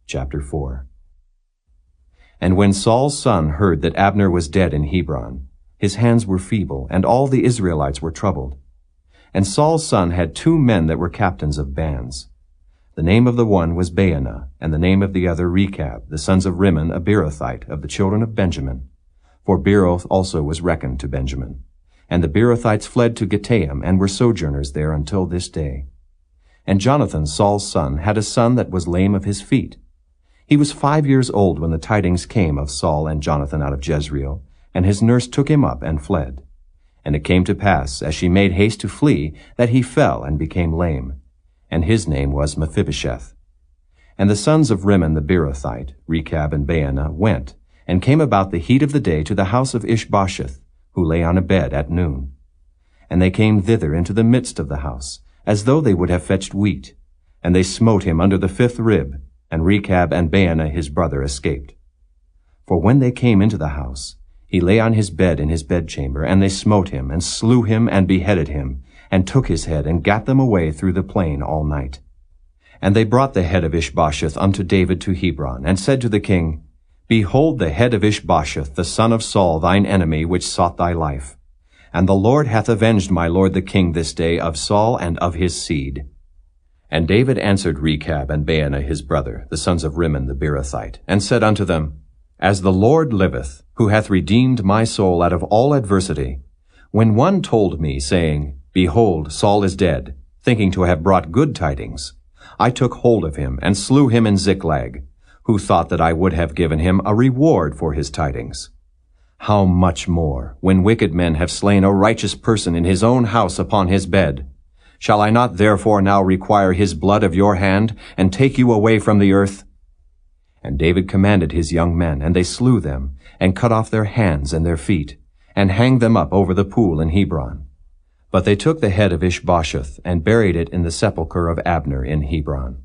Chapter 4. And when Saul's son heard that Abner was dead in Hebron, his hands were feeble, and all the Israelites were troubled. And Saul's son had 2 men that were captains of bands. The name of the one was Baanah, and the name of the other Rechab, the sons of Rimmon a Beerothite, of the children of Benjamin. For Beeroth also was reckoned to Benjamin. And the Beerothites fled to Gittaim, and were sojourners there until this day. And Jonathan, Saul's son, had a son that was lame of his feet. He was 5 years old when the tidings came of Saul and Jonathan out of Jezreel, and his nurse took him up and fled. And it came to pass, as she made haste to flee, that he fell and became lame. And his name was Mephibosheth. And the sons of Rimmon the Beerothite, Rechab and Baanah, went, and came about the heat of the day to the house of Ishbosheth, who lay on a bed at noon. And they came thither into the midst of the house, as though they would have fetched wheat. And they smote him under the 5th rib, and Rechab and Baanah his brother escaped. For when they came into the house, he lay on his bed in his bedchamber, and they smote him, and slew him, and beheaded him, and took his head, and gat them away through the plain all night. And they brought the head of Ishbosheth unto David to Hebron, and said to the king, Behold the head of Ishbosheth, the son of Saul, thine enemy, which sought thy life. And the Lord hath avenged my lord the king this day of Saul and of his seed. And David answered Rechab and Baanah his brother, the sons of Rimmon the Beerothite, and said unto them, As the Lord liveth, who hath redeemed my soul out of all adversity, when one told me, saying, Behold, Saul is dead, thinking to have brought good tidings, I took hold of him, and slew him in Ziklag, who thought that I would have given him a reward for his tidings. How much more, when wicked men have slain a righteous person in his own house upon his bed? Shall I not therefore now require his blood of your hand, and take you away from the earth? And David commanded his young men, and they slew them, and cut off their hands and their feet, and hanged them up over the pool in Hebron. But they took the head of Ishbosheth, and buried it in the sepulchre of Abner in Hebron.